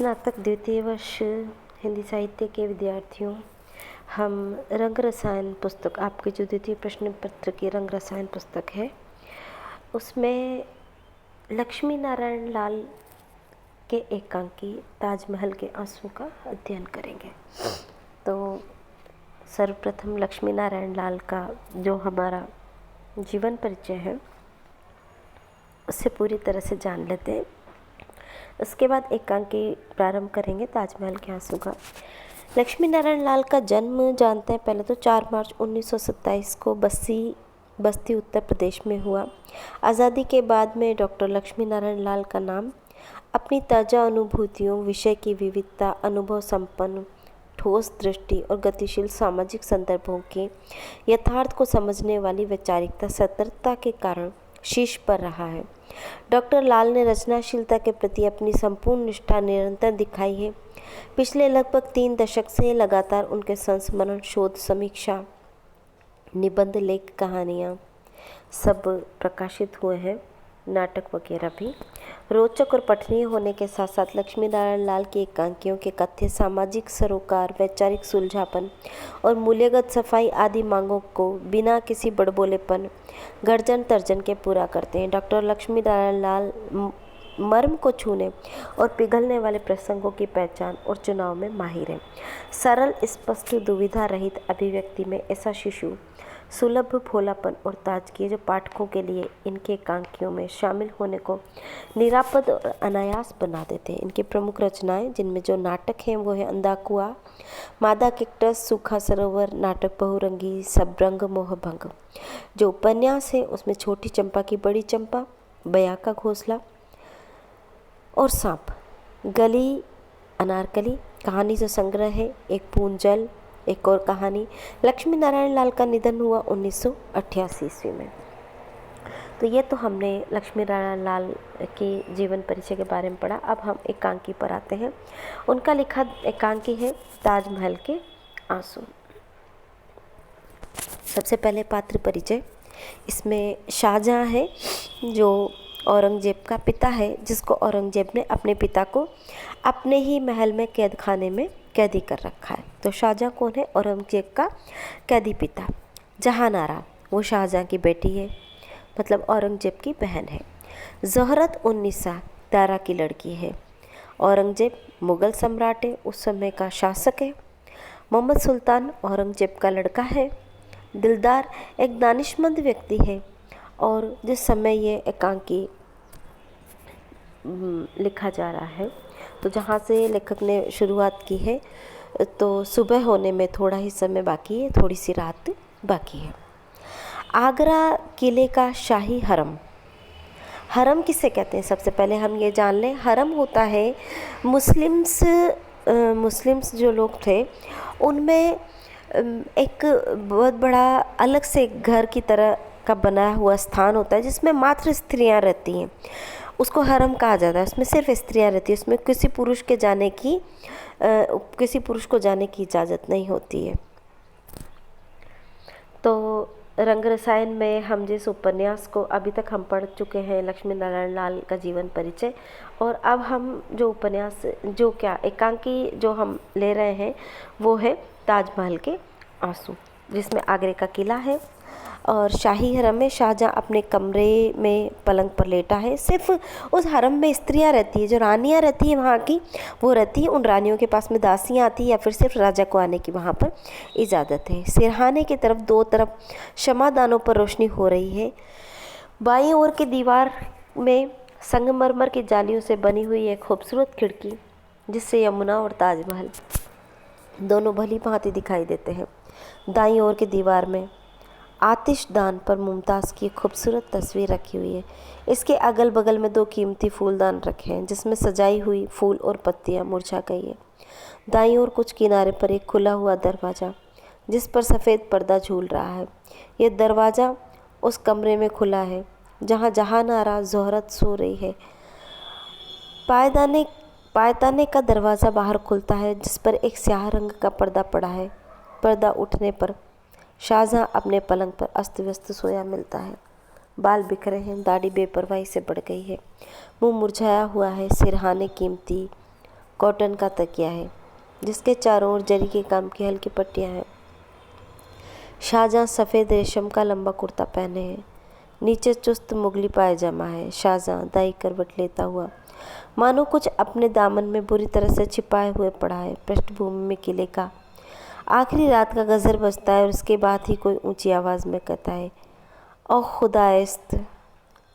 स्नातक द्वितीय वर्ष हिंदी साहित्य के विद्यार्थियों, हम रंग रसायन पुस्तक, आपके जो द्वितीय प्रश्न पत्र की रंग रसायन पुस्तक है, उसमें लक्ष्मी नारायण लाल के एकांकी ताजमहल के आंसू का अध्ययन करेंगे। तो सर्वप्रथम लक्ष्मी नारायण लाल का जो हमारा जीवन परिचय है उससे पूरी तरह से जान लेते हैं। उसके बाद एकांकी प्रारंभ करेंगे ताजमहल के आंसू का। लक्ष्मी नारायण लाल का जन्म जानते हैं पहले तो 4 मार्च 1927 को बस्ती उत्तर प्रदेश में हुआ। आज़ादी के बाद में डॉक्टर लक्ष्मी नारायण लाल का नाम अपनी ताज़ा अनुभूतियों, विषय की विविधता, अनुभव संपन्न, ठोस दृष्टि और गतिशील सामाजिक संदर्भों के यथार्थ को समझने वाली वैचारिकता, सतर्कता के कारण शीर्ष पर रहा है। डॉक्टर लाल ने रचनाशीलता के प्रति अपनी संपूर्ण निष्ठा निरंतर दिखाई है। पिछले लगभग 3 दशक से लगातार उनके संस्मरण, शोध, समीक्षा, निबंध, लेख, कहानियाँ सब प्रकाशित हुए हैं, नाटक वगैरह भी। रोचक और पठनीय होने के साथ साथ लक्ष्मी नारायण लाल की एकांकियों के कथ्य सामाजिक सरोकार, वैचारिक सुलझापन और मूल्यगत सफाई आदि मांगों को बिना किसी बड़बोलेपन, गर्जन तर्जन के पूरा करते हैं। डॉक्टर लक्ष्मी नारायण लाल मर्म को छूने और पिघलने वाले प्रसंगों की पहचान और चुनाव में माहिर हैं। सरल, स्पष्ट, दुविधा रहित अभिव्यक्ति में ऐसा शिशु सुलभ भोलापन और ताजगी जो पाठकों के लिए इनके एकांकियों में शामिल होने को निरापद और अनायास बना देते हैं। इनकी प्रमुख रचनाएं, जिनमें जो नाटक हैं वो है अंधा कुआं, मादा कैक्टस, सूखा सरोवर, नाटक बहुरंगी, सबरंग, मोहभंग। जो उपन्यास है उसमें छोटी चंपा की बड़ी चंपा, बया का घोंसला और सांप, गली, अनारकली। कहानी जो संग्रह है एक बूंद जल, एक और कहानी। लक्ष्मी नारायण लाल का निधन हुआ 1988 ईस्वी में। तो ये तो हमने लक्ष्मी नारायण लाल के जीवन परिचय के बारे में पढ़ा। अब हम एकांकी पर आते हैं। उनका लिखा एकांकी है ताजमहल के आंसू। सबसे पहले पात्र परिचय। इसमें शाहजहां है जो औरंगजेब का पिता है, जिसको औरंगजेब ने अपने पिता को अपने ही महल में कैद खाने में कैदी कर रखा है। तो शाहजहां कौन है? औरंगजेब का कैदी पिता। जहानारा वो शाहजहां की बेटी है, मतलब औरंगजेब की बहन है। ज़ोहरत उन्निसा दारा की लड़की है। औरंगजेब मुग़ल सम्राट है, उस समय का शासक है। मोहम्मद सुल्तान औरंगजेब का लड़का है। दिलदार एक दानिशमंद व्यक्ति है। और जिस समय ये एकांकी लिखा जा रहा है, तो जहाँ से लेखक ने शुरुआत की है, तो सुबह होने में थोड़ा ही समय बाकी है, थोड़ी सी रात बाकी है। आगरा किले का शाही हरम। हरम किसे कहते हैं? सबसे पहले हम ये जान लें। हरम होता है मुस्लिम्स जो लोग थे उनमें एक बहुत बड़ा अलग से घर की तरह का बना हुआ स्थान होता है जिसमें मात्र स्त्रियां रहती हैं। उसको हरम कहा जाता है। उसमें सिर्फ स्त्रियां रहती हैं। उसमें किसी पुरुष को जाने की इजाज़त नहीं होती है। तो रंग रसायन में हम जिस उपन्यास को अभी तक हम पढ़ चुके हैं, लक्ष्मी नारायण लाल का जीवन परिचय, और अब हम जो उपन्यास एकांकी जो हम ले रहे हैं वो है ताजमहल के आंसू, जिसमें आगरे का किला है और शाही हरम में शाहजहां अपने कमरे में पलंग पर लेटा है। सिर्फ उस हरम में स्त्रियां रहती है, जो रानियां रहती हैं वहाँ की, वो रहती है। उन रानियों के पास में दासियां आती हैं या फिर सिर्फ राजा को आने की वहाँ पर इजाज़त है। सिरहाने की तरफ 2 तरफ शमादानों पर रोशनी हो रही है। बाईं ओर की दीवार में संगमरमर की जालियों से बनी हुई एक खूबसूरत खिड़की, जिससे यमुना और ताजमहल दोनों भली भांति दिखाई देते हैं। दाईं ओर की दीवार में आतिशदान पर मुमताज़ की खूबसूरत तस्वीर रखी हुई है। इसके अगल बगल में 2 कीमती फूलदान रखे हैं, जिसमें सजाई हुई फूल और पत्तियां मुरझा गई है। दाईं ओर कुछ किनारे पर एक खुला हुआ दरवाज़ा, जिस पर सफ़ेद पर्दा झूल रहा है। यह दरवाज़ा उस कमरे में खुला है जहाँ जहानारा ज़ोहरत सो रही है। पायदाने का दरवाज़ा बाहर खुलता है, जिस पर एक स्याह रंग का पर्दा पड़ा है। पर्दा उठने पर शाहजहां अपने पलंग पर अस्त व्यस्त सोया मिलता है। बाल बिखरे हैं, दाढ़ी बेपरवाही से बढ़ गई है, मुंह मुरझाया हुआ है। सिरहाने कीमती कॉटन का तकिया है जिसके चारों ओर जरी के काम की हल्की पट्टियां हैं। शाहजहां सफ़ेद रेशम का लंबा कुर्ता पहने हैं, नीचे चुस्त मुगली पायजामा है। शाहजहां दाई करवट लेता हुआ मानो कुछ अपने दामन में बुरी तरह से छिपाए हुए पड़ा है। पृष्ठभूमि में किले का आखिरी रात का गज़र बजता है और उसके बाद ही कोई ऊंची आवाज़ में कहता है, ओ खुदाइस्त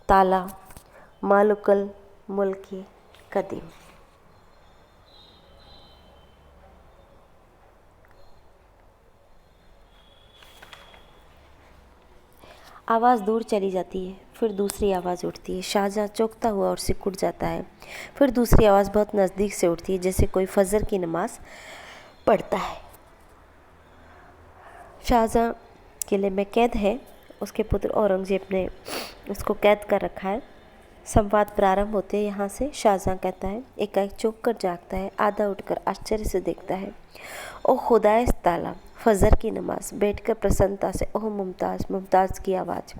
ताला मालुकल मुल्की कदीम। आवाज़ दूर चली जाती है, फिर दूसरी आवाज़ उठती है। शाहजहां चौंकता हुआ और सिकुड़ जाता है। फिर दूसरी आवाज़ बहुत नज़दीक से उठती है, जैसे कोई फजर की नमाज पढ़ता है। शाहजहां किले में कैद है। उसके पुत्र औरंगजेब ने उसको कैद कर रखा है। संवाद प्रारंभ होते यहाँ से। शाहजहां कहता है, एकाएक चौंक कर जागता है, आधा उठकर आश्चर्य से देखता है। ओ खुदाए ताला, फजर की नमाज। बैठकर प्रसन्नता से ओह मुमताज़, मुमताज़ की आवाज़।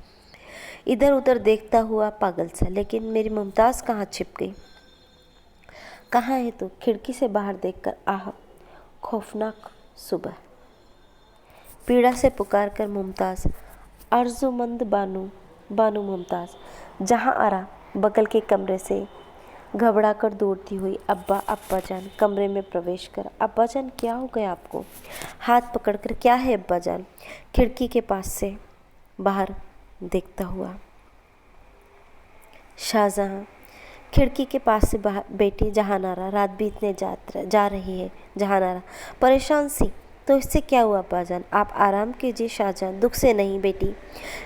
इधर उधर देखता हुआ पागल सा, लेकिन मेरी मुमताज़ कहाँ छिप गई? कहाँ है तू? खिड़की से बाहर देखकर आह, खौफनाक सुबह। पीड़ा से पुकार कर मुमताज़, अर्जुमंद बानू, बानू मुमताज़। जहाँ आरा बगल के कमरे से घबरा कर दौड़ती हुई, अब्बा अब्बा जान, कमरे में प्रवेश कर। अब्बा जान क्या हो गया आपको? हाथ पकड़कर, क्या है अब्बा जान? खिड़की के पास से बाहर देखता हुआ शाहजहां खिड़की के पास से बाहर, बेटी जहानारा रात बीतने जा रही है। जहानारा परेशान सी, तो इससे क्या हुआ अब्बाजान? आप आराम कीजिए शाहजहां। दुख से नहीं बेटी,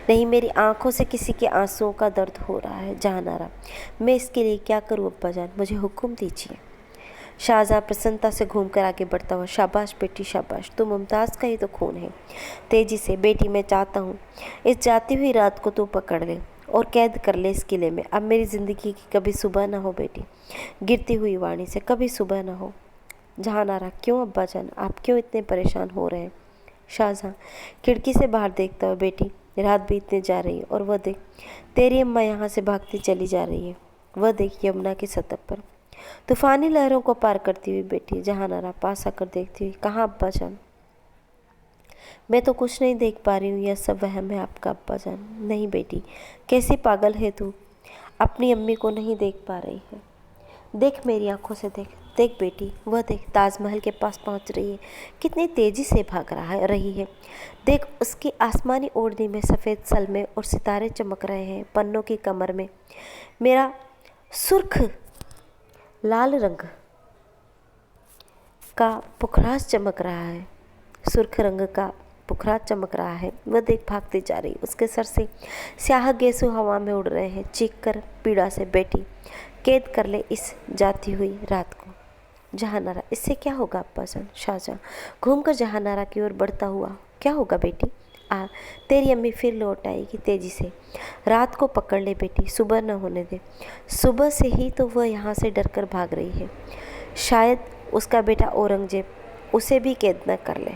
नहीं, मेरी आंखों से किसी के आंसुओं का दर्द हो रहा है। जहानारा, मैं इसके लिए क्या करूं अब्बाजान? मुझे हुक्म दीजिए। शाहजहां प्रसन्नता से घूमकर आगे बढ़ता हुआ, शाबाश बेटी शाबाश, तू मुमताज़ का ही तो खून है। तेजी से, बेटी मैं चाहता हूँ इस जाती हुई रात को तू पकड़ ले और कैद कर ले इस किले में। अब मेरी ज़िंदगी की कभी सुबह ना हो बेटी। गिरती हुई वाणी से, कभी सुबह ना हो। जहानारा, क्यों अब्बाजान, आप क्यों इतने परेशान हो रहे हैं? शाहजहां खिड़की से बाहर देखता हुआ, बेटी रात बीतने जा रही है और वह देख तेरी अम्मा यहाँ से भागती चली जा रही है। वह देख यमुना की सतह पर तूफानी लहरों को पार करती हुई बेटी। जहानारा पास आकर देखती हुई, कहाँ अब्बाजान? मैं तो कुछ नहीं देख पा रही हूँ, यह सब वहम है आपका अब्बाजान। नहीं बेटी, कैसी पागल है तू, अपनी अम्मी को नहीं देख पा रही है। देख मेरी आंखों से देख, देख बेटी, वह देख ताजमहल के पास पहुंच रही है, कितनी तेजी से भाग रही है। देख उसकी आसमानी ओढ़नी में सफ़ेद सलमे और सितारे चमक रहे हैं। पन्नों की कमर में मेरा सुर्ख लाल रंग का पुखराज चमक रहा है। सुर्ख रंग का पुखराज चमक रहा है। वह देख भागती जा रही, उसके सर से स्याह गेसू हवा में उड़ रहे हैं। चीख कर पीड़ा से, बेटी कैद कर ले इस जाती हुई रात को। जहानारा, इससे क्या होगा अब्बाजान? शाहजहां घूमकर जहानारा की ओर बढ़ता हुआ, क्या होगा बेटी? तेरी अम्मी फिर लौट आएगी। तेजी से, रात को पकड़ ले बेटी, सुबह न होने दे। सुबह से ही तो वह यहाँ से डरकर भाग रही है। शायद उसका बेटा औरंगजेब उसे भी कैद न कर ले।